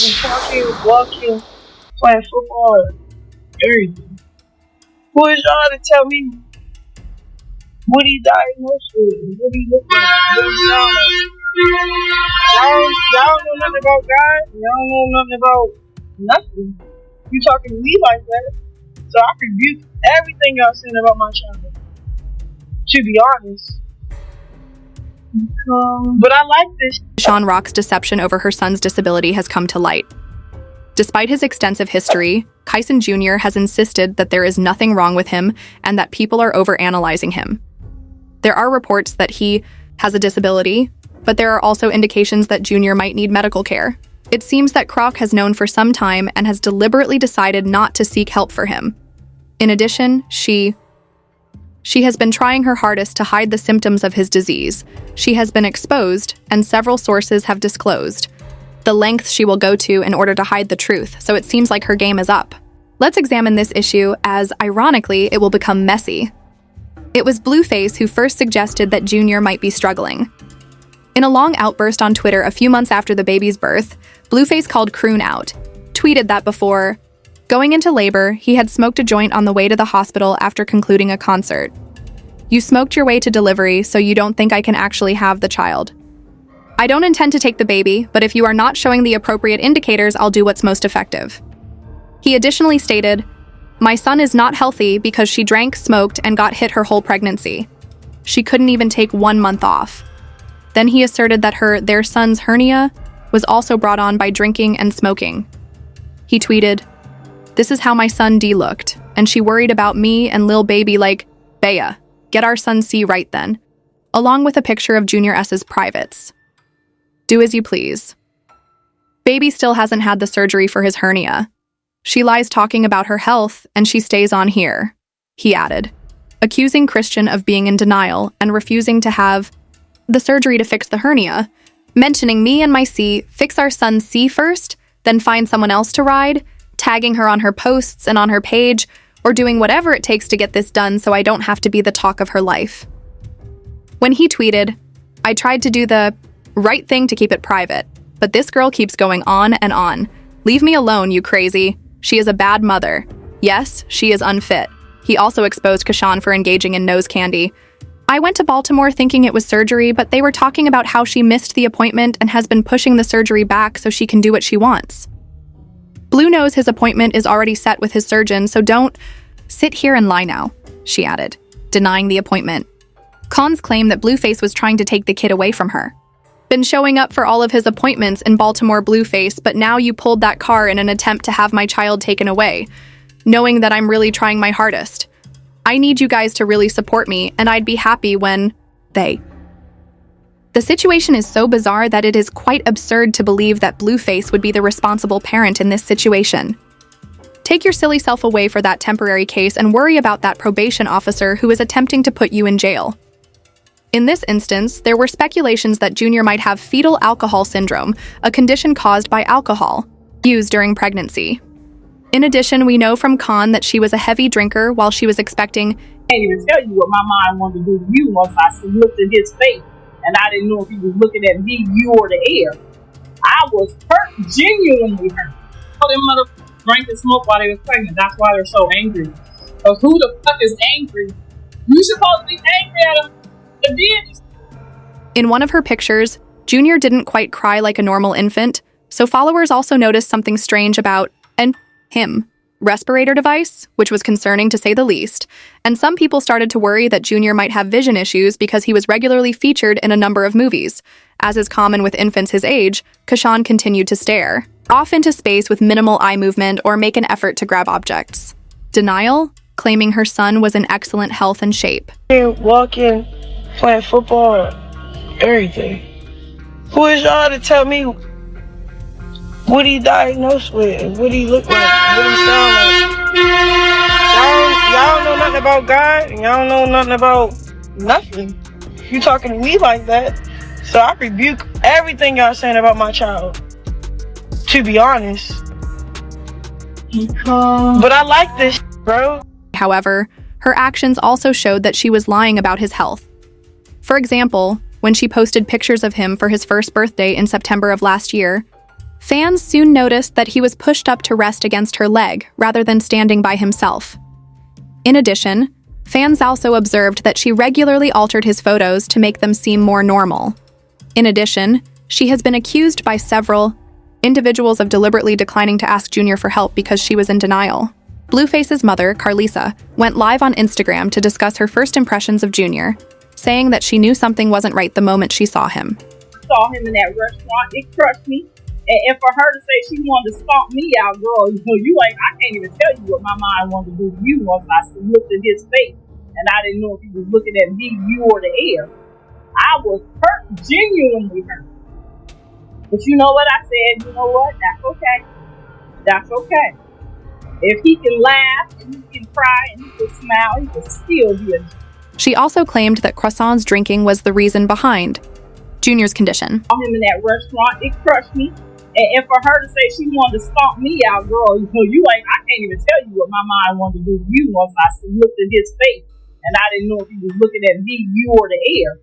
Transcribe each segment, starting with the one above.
talking, walking, playing football, everything. Who is y'all to tell me what he diagnosed with? What he look like? What he sound like? Y'all don't know nothing about God. Y'all don't know nothing about nothing. You talking to me like that? So I rebuke everything y'all saying about my child. To be honest. But I like this. Sean Rock's deception over her son's disability has come to light. Despite his extensive history, Chrisean Jr. has insisted that there is nothing wrong with him and that people are overanalyzing him. There are reports that he has a disability, but there are also indications that Jr. might need medical care. It seems that Croc has known for some time and has deliberately decided not to seek help for him. In addition, she has been trying her hardest to hide the symptoms of his disease. She has been exposed, and several sources have disclosed the lengths she will go to in order to hide the truth, so it seems like her game is up. Let's examine this issue as, ironically, it will become messy. It was Blueface who first suggested that Jr. might be struggling. In a long outburst on Twitter a few months after the baby's birth, Blueface called Chrisean out, tweeted that before going into labor, he had smoked a joint on the way to the hospital after concluding a concert. You smoked your way to delivery, so you don't think I can actually have the child. I don't intend to take the baby, but if you are not showing the appropriate indicators, I'll do what's most effective. He additionally stated, my son is not healthy because she drank, smoked, and got hit her whole pregnancy. She couldn't even take 1 month off. Then he asserted that their son's hernia was also brought on by drinking and smoking. He tweeted, this is how my son D looked, and she worried about me and lil baby like, Bea, get our son C right then, along with a picture of Junior S's privates. Do as you please. Baby still hasn't had the surgery for his hernia. She lies talking about her health, and she stays on here, he added, accusing Chrisean of being in denial and refusing to have the surgery to fix the hernia, mentioning me and my C, fix our son C first, then find someone else to ride, tagging her on her posts and on her page, or doing whatever it takes to get this done so I don't have to be the talk of her life. When he tweeted, I tried to do the right thing to keep it private, but this girl keeps going on and on. Leave me alone, you crazy. She is a bad mother. Yes, she is unfit. He also exposed Chrisean for engaging in nose candy. I went to Baltimore thinking it was surgery, but they were talking about how she missed the appointment and has been pushing the surgery back so she can do what she wants. Blue knows his appointment is already set with his surgeon, so don't sit here and lie now, she added, denying the appointment. Cons claim that Blueface was trying to take the kid away from her. Been showing up for all of his appointments in Baltimore, Blueface, but now you pulled that car in an attempt to have my child taken away, knowing that I'm really trying my hardest. I need you guys to really support me, and I'd be happy when they. The situation is so bizarre that it is quite absurd to believe that Blueface would be the responsible parent in this situation. Take your silly self away for that temporary case and worry about that probation officer who is attempting to put you in jail. In this instance, there were speculations that Junior might have fetal alcohol syndrome, a condition caused by alcohol used during pregnancy. In addition, we know from Con that she was a heavy drinker while she was expecting. I can't even tell you what my mind wanted to do to you once I looked at his face, and I didn't know if he was looking at me, you, or the air. I was hurt, genuinely hurt. All them motherfuckers drank and smoked while they was pregnant. That's why they're so angry. But who the fuck is angry? You supposed to be angry at him. In one of her pictures, Junior didn't quite cry like a normal infant, so followers also noticed something strange about him respirator device, which was concerning to say the least, and some people started to worry that Junior might have vision issues because he was regularly featured in a number of movies. As is common with infants his age, Chrisean continued to stare off into space with minimal eye movement or make an effort to grab objects. Denial, claiming her son was in excellent health and shape. Walking, playing football, everything. Who is y'all to tell me what he diagnosed with, what he look like, what he sound like? Y'all don't know nothing about God, and y'all don't know nothing about nothing. You talking to me like that, so I rebuke everything y'all saying about my child. To be honest. But I like this, bro. However, her actions also showed that she was lying about his health. For example, when she posted pictures of him for his first birthday in September of last year, Fans soon noticed that he was pushed up to rest against her leg rather than standing by himself. In addition, fans also observed that she regularly altered his photos to make them seem more normal. In addition, she has been accused by several individuals of deliberately declining to ask Junior for help because she was in denial. Blueface's mother, Carlisa, went live on Instagram to discuss her first impressions of Junior, saying that she knew something wasn't right the moment she saw him. Saw him in that restaurant, it crushed me. And for her to say she wanted to stomp me out, girl, I can't even tell you what my mind wanted to do to you once I looked at his face and I didn't know if he was looking at me, you, or the air. I was hurt, genuinely hurt. But you know what I said? You know what? That's okay. That's okay. If he can laugh and he can cry and he can smile, he can still be a... She also claimed that Chrisean's drinking was the reason behind Junior's condition. Saw him in that restaurant, it crushed me. And for her to say she wanted to stomp me out, girl, I can't even tell you what my mind wanted to do to you once I looked at his face and I didn't know if he was looking at me, you, or the air.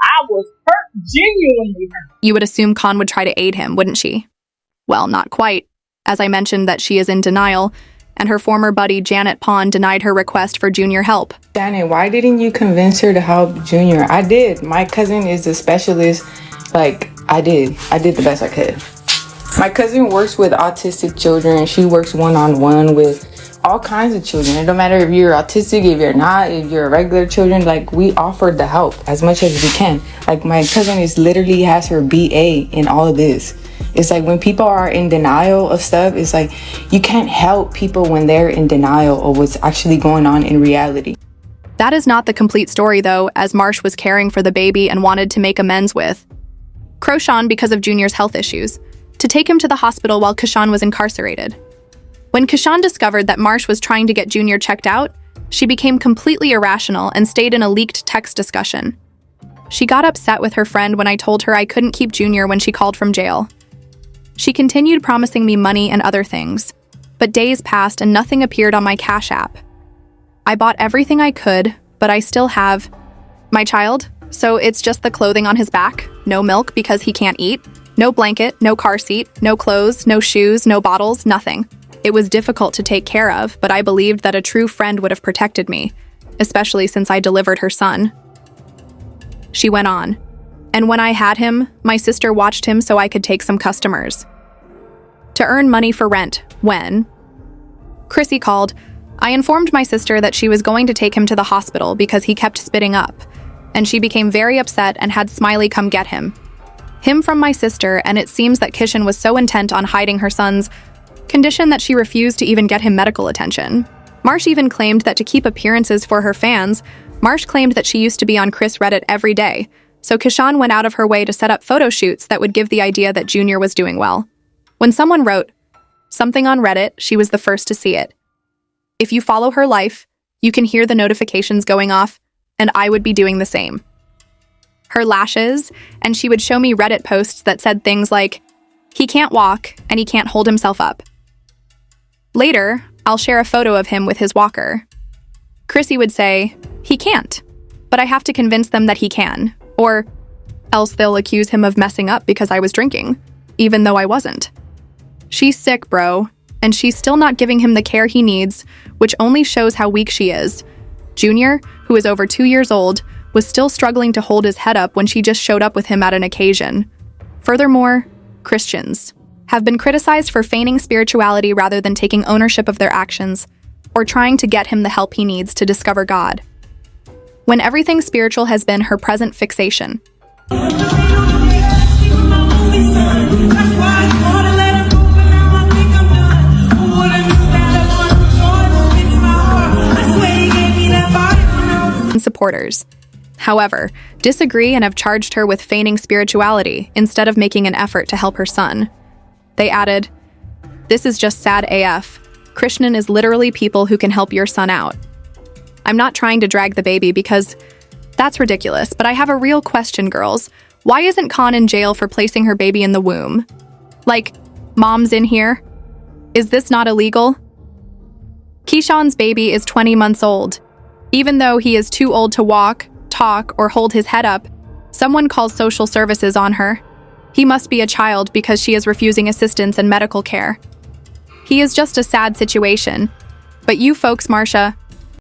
I was hurt, genuinely hurt. You would assume Con would try to aid him, wouldn't she? Well, not quite. As I mentioned that she is in denial, and her former buddy Janet Pond denied her request for Junior help. Janet, why didn't you convince her to help Junior? I did. My cousin is a specialist. I did the best I could. My cousin works with autistic children. She works one-on-one with all kinds of children. It don't matter if you're autistic, if you're not, if you're a regular children, we offered the help as much as we can. My cousin literally has her BA in all of this. It's when people are in denial of stuff, it's you can't help people when they're in denial of what's actually going on in reality. That is not the complete story though, as Marsh was caring for the baby and wanted to make amends with Chrisean because of Junior's health issues, to take him to the hospital while Chrisean was incarcerated. When Chrisean discovered that Marsh was trying to get Junior checked out, she became completely irrational and stayed in a leaked text discussion. She got upset with her friend when I told her I couldn't keep Junior when she called from jail. She continued promising me money and other things, but days passed and nothing appeared on my Cash App. I bought everything I could, but I still have my child, so it's just the clothing on his back, no milk because he can't eat, no blanket, no car seat, no clothes, no shoes, no bottles, nothing. It was difficult to take care of, but I believed that a true friend would have protected me, especially since I delivered her son. She went on. And when I had him, my sister watched him so I could take some customers. To earn money for rent, when Chrissy called, I informed my sister that she was going to take him to the hospital because he kept spitting up, and she became very upset and had Smiley come get him. Him from my sister, and it seems that Chrisean was so intent on hiding her son's condition that she refused to even get him medical attention. Marsh even claimed that to keep appearances for her fans, Marsh claimed that she used to be on Chris Reddit every day, so Chrisean went out of her way to set up photo shoots that would give the idea that Junior was doing well. When someone wrote something on Reddit, she was the first to see it. If you follow her life, you can hear the notifications going off, and I would be doing the same. Her lashes, and she would show me Reddit posts that said things like, he can't walk and he can't hold himself up. Later, I'll share a photo of him with his walker. Chrissy would say, he can't, but I have to convince them that he can, or else they'll accuse him of messing up because I was drinking, even though I wasn't. She's sick, bro, and she's still not giving him the care he needs, which only shows how weak she is. Junior, who is over 2 years old, was still struggling to hold his head up when she just showed up with him at an occasion. Furthermore, Christians have been criticized for feigning spirituality rather than taking ownership of their actions, or trying to get him the help he needs to discover God, when everything spiritual has been her present fixation. Supporters, however, disagree and have charged her with feigning spirituality instead of making an effort to help her son. They added, "This is just sad AF. Chrisean is literally people who can help your son out. I'm not trying to drag the baby because that's ridiculous, but I have a real question, girls. Why isn't Con in jail for placing her baby in the womb? Mom's in here? Is this not illegal? Chrisean's baby is 20 months old. Even though he is too old to walk, talk, or hold his head up, someone calls social services on her. He must be a child because she is refusing assistance and medical care. He is just a sad situation. But you folks, Marcia,